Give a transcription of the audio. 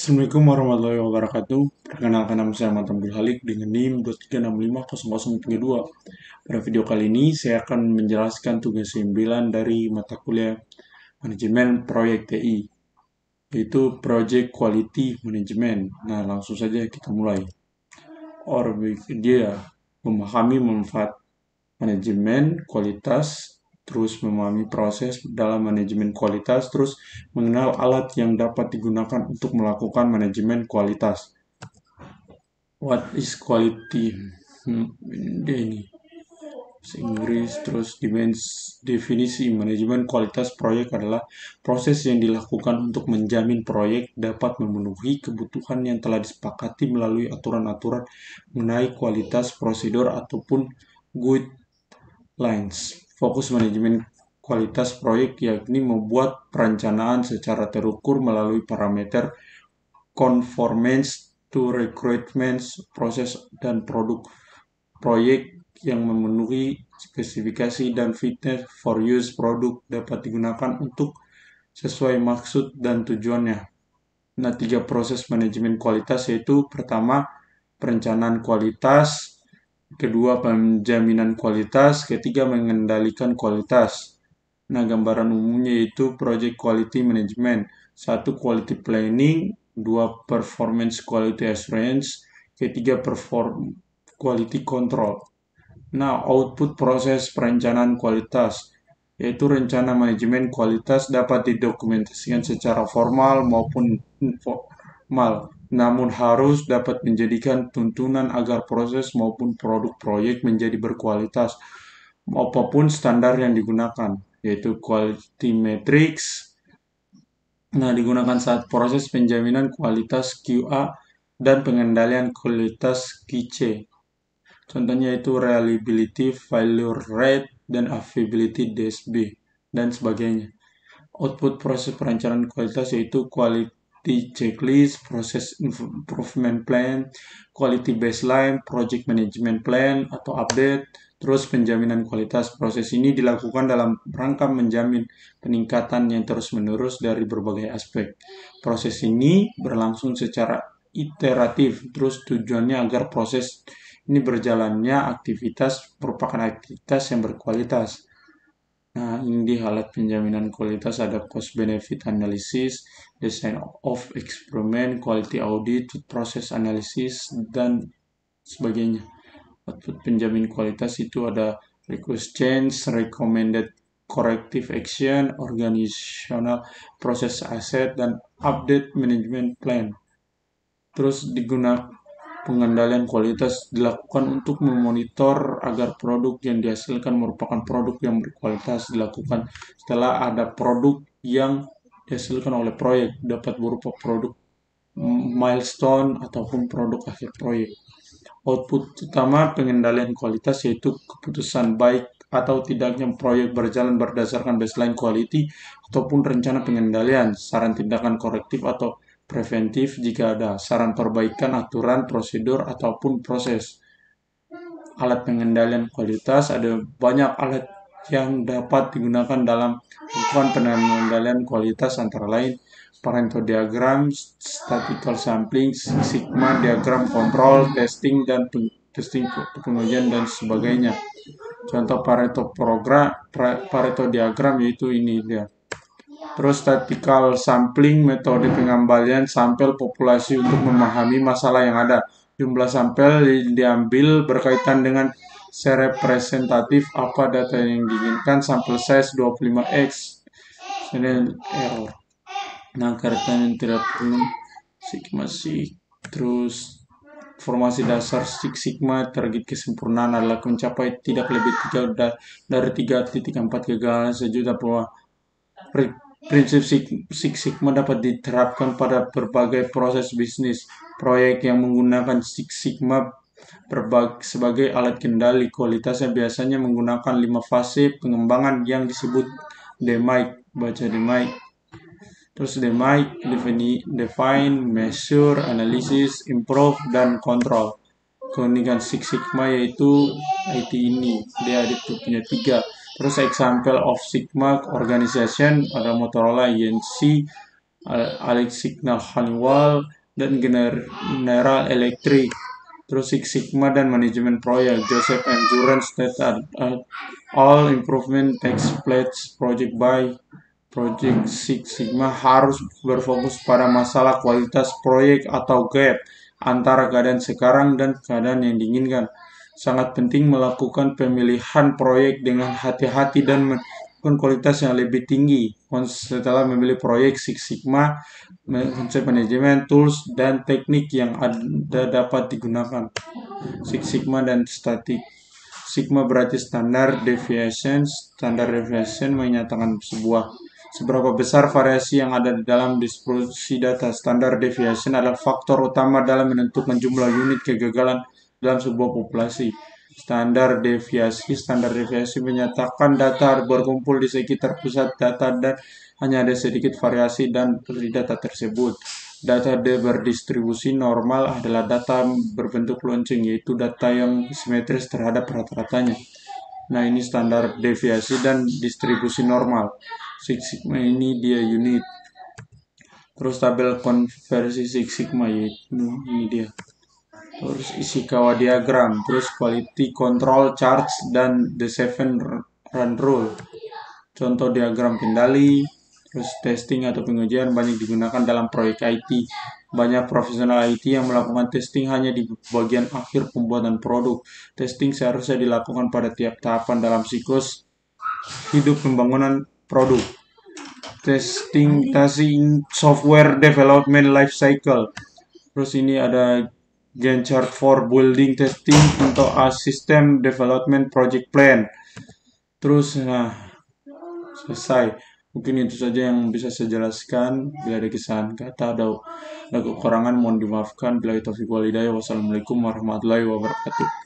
Assalamualaikum warahmatullahi wabarakatuh. Perkenalkan nama saya Ahmad Abdul Halik dengan NIM 2355032. Pada video kali ini saya akan menjelaskan tugas 9 dari mata kuliah Manajemen Proyek TI, yaitu Project Quality Management. Nah, langsung saja kita mulai. Dia memahami manfaat manajemen kualitas, terus memahami proses dalam manajemen kualitas, terus mengenal alat yang dapat digunakan untuk melakukan manajemen kualitas. What is quality? Ini Inggris, terus definisi manajemen kualitas proyek adalah proses yang dilakukan untuk menjamin proyek dapat memenuhi kebutuhan yang telah disepakati melalui aturan-aturan mengenai kualitas, prosedur, ataupun guidelines. Fokus manajemen kualitas proyek yakni membuat perencanaan secara terukur melalui parameter conformance to requirements, proses dan produk proyek yang memenuhi spesifikasi dan fitness for use produk dapat digunakan untuk sesuai maksud dan tujuannya. Nah, 3 proses manajemen kualitas yaitu pertama, perencanaan kualitas, kedua, penjaminan kualitas, ketiga, mengendalikan kualitas. Nah, gambaran umumnya yaitu Project Quality Management. 1. Quality Planning, 2. Performance Quality Assurance, ketiga, Quality Control. Nah, output proses perencanaan kualitas, yaitu rencana manajemen kualitas dapat didokumentasikan secara formal maupun informal, namun harus dapat menjadikan tuntunan agar proses maupun produk proyek menjadi berkualitas, apapun standar yang digunakan, yaitu quality metrics. Nah, digunakan saat proses penjaminan kualitas QA dan pengendalian kualitas QC. Contohnya itu reliability, failure rate, dan availability DSB, dan sebagainya. Output proses perencanaan kualitas yaitu quality checklist, process improvement plan, quality baseline, project management plan atau update, terus penjaminan kualitas. Proses ini dilakukan dalam rangka menjamin peningkatan yang terus-menerus dari berbagai aspek. Proses ini berlangsung secara iteratif, terus tujuannya agar proses ini berjalannya aktivitas merupakan aktivitas yang berkualitas. Nah, ini di alat penjaminan kualitas ada cost benefit analysis, design of experiment, quality audit, process analysis, dan sebagainya. Output penjamin kualitas itu ada request change, recommended corrective action, organizational process asset, dan update management plan. Terus digunakan pengendalian kualitas dilakukan untuk memonitor agar produk yang dihasilkan merupakan produk yang berkualitas. Dilakukan setelah ada produk yang dihasilkan oleh proyek, dapat berupa produk milestone ataupun produk akhir proyek. Output utama pengendalian kualitas yaitu keputusan baik atau tidaknya proyek berjalan berdasarkan baseline quality ataupun rencana pengendalian, saran tindakan korektif atau preventif jika ada, saran perbaikan aturan, prosedur, ataupun proses. Alat pengendalian kualitas, ada banyak alat yang dapat digunakan dalam melakukan pengendalian kualitas antara lain Pareto diagram, statistical sampling, Six Sigma, diagram kontrol, testing, dan testing pengujian dan sebagainya. Contoh Pareto diagram yaitu ini dia. Terus statistical sampling, metode pengembalian sampel populasi untuk memahami masalah yang ada. Jumlah sampel diambil berkaitan dengan serepresentatif apa data yang diinginkan, sampel size 25x, error. Nah, karena yang tidak perlu Sigma terus formasi dasar Six Sigma target kesempurnaan adalah mencapai tidak lebih dari 3.4 kegagalan sejuta peluang. Prinsip Six Sigma dapat diterapkan pada berbagai proses bisnis. Proyek yang menggunakan Six Sigma sebagai alat kendali kualitasnya biasanya menggunakan 5 fase pengembangan yang disebut DMAIC. Baca DMAIC. Terus DMAIC, define, measure, analysis, improve, dan control. Keunikan Six Sigma yaitu IT ini. Dia punya 3. Terus example of Sigma organization ada Motorola, INC, Alex Signal, Honeywell, dan General Electric. Terus Six Sigma dan manajemen proyek, Joseph Endurance that all improvement takes place project by project. Six Sigma harus berfokus pada masalah kualitas proyek atau gap antara keadaan sekarang dan keadaan yang diinginkan. Sangat penting melakukan pemilihan proyek dengan hati-hati dan melakukan kualitas yang lebih tinggi. Setelah memilih proyek Six Sigma, konsep manajemen, tools, dan teknik yang ada dapat digunakan. Six Sigma dan statik. Sigma berarti standar deviation. Standar deviation menyatakan seberapa besar variasi yang ada di dalam distribusi data. Standar deviation adalah faktor utama dalam menentukan jumlah unit kegagalan dalam sebuah populasi. Standar deviasi menyatakan data berkumpul di sekitar pusat data dan hanya ada sedikit variasi dari data tersebut. Data berdistribusi normal adalah data berbentuk lonceng, yaitu data yang simetris terhadap rata-ratanya. Nah, ini standar deviasi dan distribusi normal. Six Sigma ini dia unit. Terus tabel konversi Six Sigma, yaitu ini dia. Terus Ishikawa diagram, terus quality control charts dan the seven run rule. Contoh diagram kendali, terus testing atau pengujian banyak digunakan dalam proyek IT. Banyak profesional IT yang melakukan testing hanya di bagian akhir pembuatan produk. Testing seharusnya dilakukan pada tiap tahapan dalam siklus hidup pembangunan produk. Testing software development life cycle. Terus ini ada Gantt chart for building testing untuk system development project plan. Terus selesai. Mungkin itu saja yang bisa saya jelaskan. Bila ada kesalahan kata atau ada kekurangan mohon dimaafkan. Bila taufiq walhidayah. Wassalamualaikum warahmatullahi wabarakatuh.